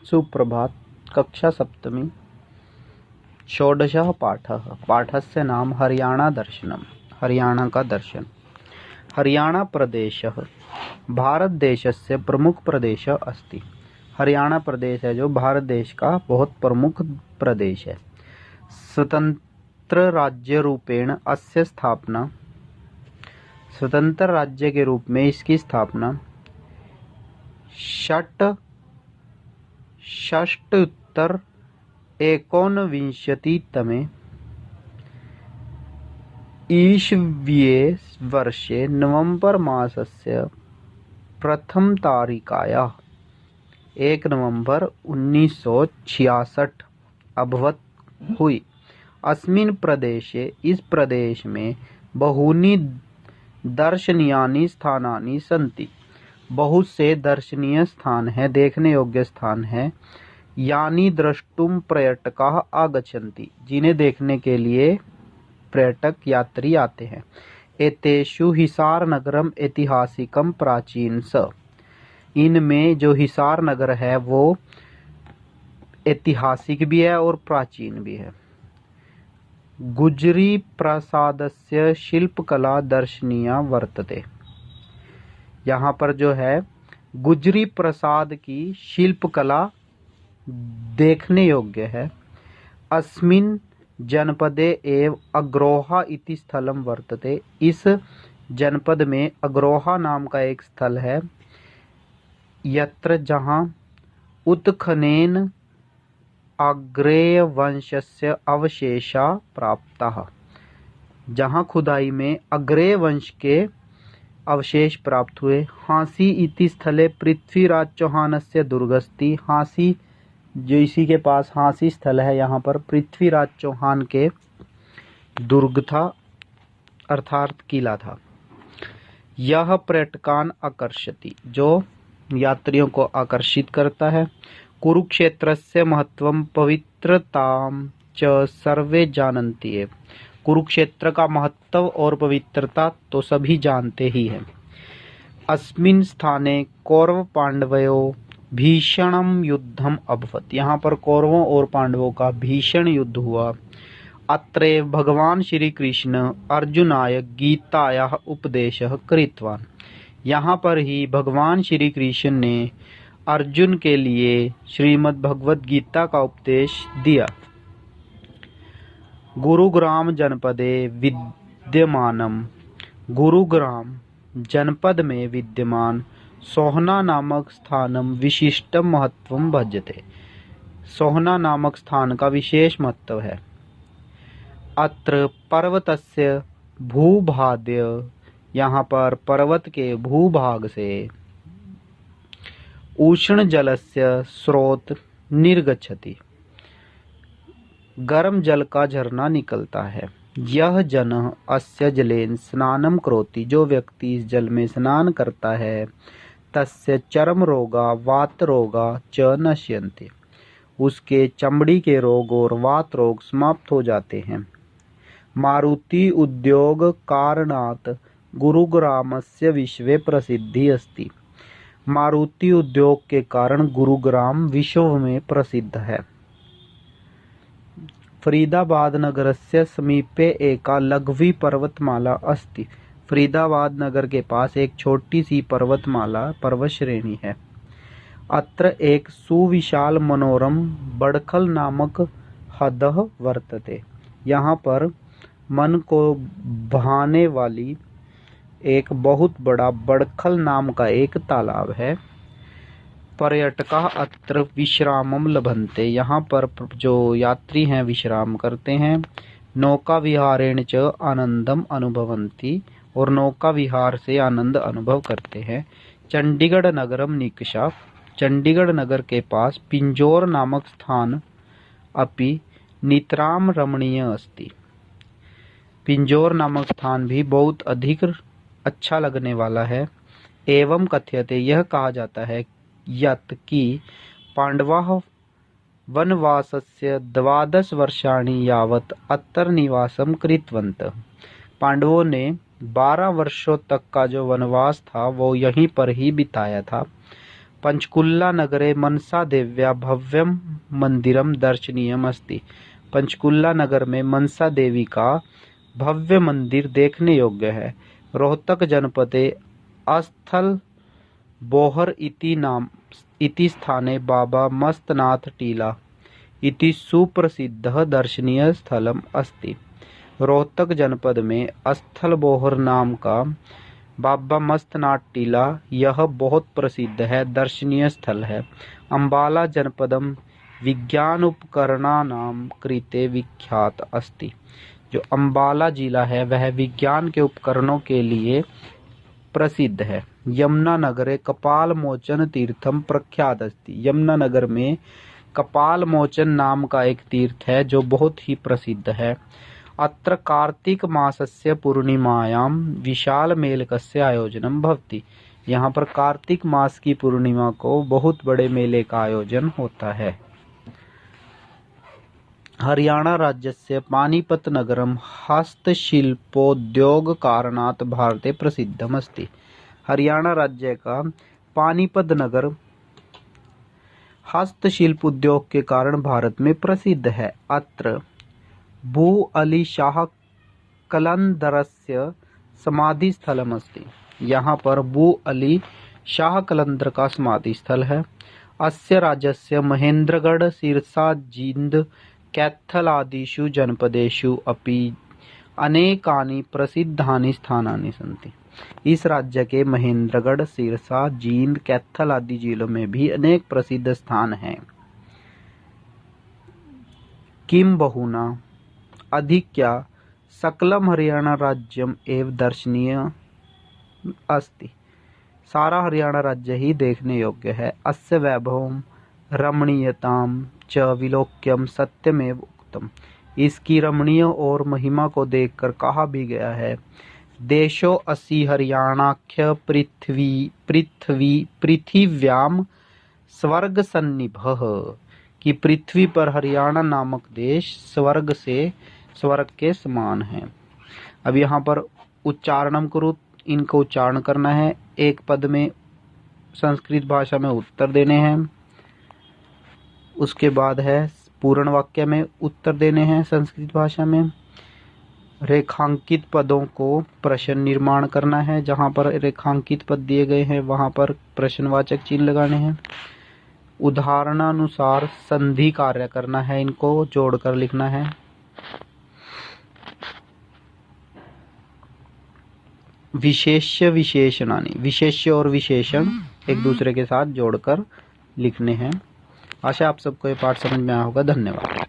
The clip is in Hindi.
सुप्रभात। कक्षा सप्तमी षोडशः पाठः। पाठस्य नाम हरियाणा दर्शनम्। हरियाणा का दर्शन। हरियाणा प्रदेशः भारत देशस्य प्रमुख प्रदेशः अस्ति। हरियाणा प्रदेश है जो भारत देश का बहुत प्रमुख प्रदेश है। स्वतंत्र राज्य रूपेण अस्य स्थापना, स्वतंत्र राज्य के रूप में इसकी स्थापना षष्टोत्तर एकोनविंशतितमे ईस्वीये वर्षे नवंबर मासस्य प्रथमतारिकायाः 1 नवंबर 1966 अभवत् हुई। अस्मिन् प्रदेशे, इस प्रदेश में बहूनि दर्शनीयानि स्थानानि सन्ति। बहुत से दर्शनीय स्थान हैं, देखने योग्य स्थान हैं। यानी द्रष्टुम पर्यटकाः आगच्छन्ति, जिन्हें देखने के लिए पर्यटक यात्री आते हैं। एतेषु हिसार नगरम ऐतिहासिकम प्राचीन स, इनमें जो हिसार नगर है वो ऐतिहासिक भी है और प्राचीन भी है। गुजरी प्रासादस्य शिल्पकला दर्शनीया वर्तते, यहाँ पर जो है गुजरी प्रसाद की शिल्पकला देखने योग्य है। अस्मिन् जनपदे एव अग्रोहा इति स्थलम वर्तते, इस जनपद में अग्रोहा नाम का एक स्थल है। यत्र जहाँ उत्खननेन आग्रेय वंशस्य अवशेषा प्राप्ताः, जहाँ खुदाई में अग्रेय वंश के अवशेष प्राप्त हुए। हांसी इति स्थले पृथ्वीराज चौहानस्य दुर्गस्ति, हांसी जो इसी के पास हांसी स्थल है, यहाँ पर पृथ्वीराज चौहान के दुर्ग था, अर्थात किला था। यह पर्यटकान आकर्षति, जो यात्रियों को आकर्षित करता है। कुरुक्षेत्रस्य महत्वम पवित्रताम च सर्वे जानन्ति एव, कुरुक्षेत्र का महत्व और पवित्रता तो सभी जानते ही हैं। अस्मिन् स्थाने कौरव पांडवयोः भीषणम युद्धम अभवत्, यहाँ पर कौरवों और पांडवों का भीषण युद्ध हुआ। अत्र भगवान श्री कृष्ण अर्जुनाय गीतायाः उपदेशः कृतवान्, यहाँ पर ही भगवान श्री कृष्ण ने अर्जुन के लिए श्रीमद् भगवद गीता का उपदेश दिया। गुरुग्राम जनपदे विद्यमानम, गुरुग्राम जनपद में विद्यमान सोहना नामक स्थानम विशिष्टम महत्वम भजते, सोहना नामक स्थान का विशेष महत्व है। अत्र पर्वतस्य भूभाद्य, यहाँ पर पर्वत के भूभाग से उष्ण जलस्य स्रोत निर्गच्छति, गर्म जल का झरना निकलता है। यह जन अस्य जलेन स्नानम करोति, जो व्यक्ति इस जल में स्नान करता है, तस्य चर्म रोगा वात रोगा च नश्यन्ते, उसके चमड़ी के रोग और वात रोग समाप्त हो जाते हैं। मारुति उद्योग कारणात् गुरुग्रामस्य विश्वे प्रसिद्धि अस्ति, मारुति उद्योग के कारण गुरुग्राम विश्व में प्रसिद्ध है। फरीदाबाद नगरस्य समीपे एका लघवी पर्वतमाला अस्ति, फरीदाबाद नगर के पास एक छोटी सी पर्वतमाला पर्वत श्रेणी है। अत्र एक सुविशाल मनोरम बड़खल नामक हदः वर्तते, यहाँ पर मन को भाने वाली एक बहुत बड़ा बड़खल नाम का एक तालाब है। पर्यटकाः अत्र विश्रामम लभन्ते, यहाँ पर जो यात्री हैं विश्राम करते हैं। नौका विहारेण च आनंदम अनुभवन्ति, और नौका विहार से आनंद अनुभव करते हैं। चंडीगढ़ नगरम निकषा, चंडीगढ़ नगर के पास पिंजौर नामक स्थान अपि नितराम रमणीय अस्ति, पिंजौर नामक स्थान भी बहुत अधिक अच्छा लगने वाला है। एवं कथ्यते, यह कहा जाता है यत् कि पांडवाः वनवासस्य 12 वर्षाणि यावत् अत्र निवासं कृतवन्तः, पांडवों ने 12 वर्षों तक का जो वनवास था वो यहीं पर ही बिताया था। पंचकुला नगरे मनसा देव्या भव्यम मंदिरम दर्शनीयम अस्ति। पंचकुला नगर में मनसा देवी का भव्य मंदिर देखने योग्य है। रोहतक जनपदे अस्थल बोहर इति स्थाने बाबा मस्तनाथ टीला इति सुप्रसिद्धः दर्शनीय स्थलम अस्ति। रोहतक जनपद में अस्थल बोहर नाम का बाबा मस्तनाथ टीला यह बहुत प्रसिद्ध है, दर्शनीय स्थल है। अम्बाला जनपदम विज्ञान उपकरणानां कृते विख्यात अस्ति। जो अम्बाला जिला है वह विज्ञान के उपकरणों के लिए प्रसिद्ध है। यमुना नगरे कपाल मोचन तीर्थम प्रख्यात अस्ति। यमुना नगर में कपाल मोचन नाम का एक तीर्थ है जो बहुत ही प्रसिद्ध है। अत्र कार्तिक मासस्य पूर्णिमायां विशाल मेलकस्य आयोजनम भवति। यहाँ पर कार्तिक मास की पूर्णिमा को बहुत बड़े मेले का आयोजन होता है। हरियाणा राज्यस्य पानीपत नगरम हस्तशिल्पोद्योग कारणात् भारते प्रसिद्धम अस्ति। हरियाणा राज्य का पानीपत नगर हस्तशिल्प उद्योग के कारण भारत में प्रसिद्ध है। अत्र भू अली शाह कलंदरस्य समाधि स्थलम अस्ति। यहाँ पर भू अली शाह कलंदर का समाधि स्थल है। अस्य राज्यस्य महेंद्रगढ़ सिरसा जींद कैथल आदिषु जनपदेषु अपि अनेकानि प्रसिद्धानि स्थानानि सन्ति। इस राज्य के महेंद्रगढ़ सिरसा जींद कैथल आदि जिलों में भी अनेक प्रसिद्ध स्थान हैं। किम बहुना अधिक्या सकलम हरियाणा राज्यम एव दर्शनीय अस्ति। सारा हरियाणा राज्य ही देखने योग्य है। अस्य वैभवम रमणीयताम च विलोक्यम सत्यमेव उक्तम। इसकी रमणीय और महिमा को देखकर कहा भी गया है, देशो असि हरियाणाख्य पृथिव्याम स्वर्ग सन्निभः, कि पृथ्वी पर हरियाणा नामक देश स्वर्ग के समान है। अब यहाँ पर उच्चारणम करो, इनको उच्चारण करना है। एक पद में संस्कृत भाषा में उत्तर देने हैं, उसके बाद है पूर्ण वाक्य में उत्तर देने हैं संस्कृत भाषा में। रेखांकित पदों को प्रश्न निर्माण करना है, जहाँ पर रेखांकित पद दिए गए हैं वहाँ पर प्रश्नवाचक चिन्ह लगाने हैं। उदाहरणानुसार संधि कार्य करना है, इनको जोड़कर लिखना है। विशेष्य विशेषणानि, विशेष्य और विशेषण एक दूसरे के साथ जोड़कर लिखने हैं। आशा आप सबको ये पाठ समझ में आया होगा। धन्यवाद।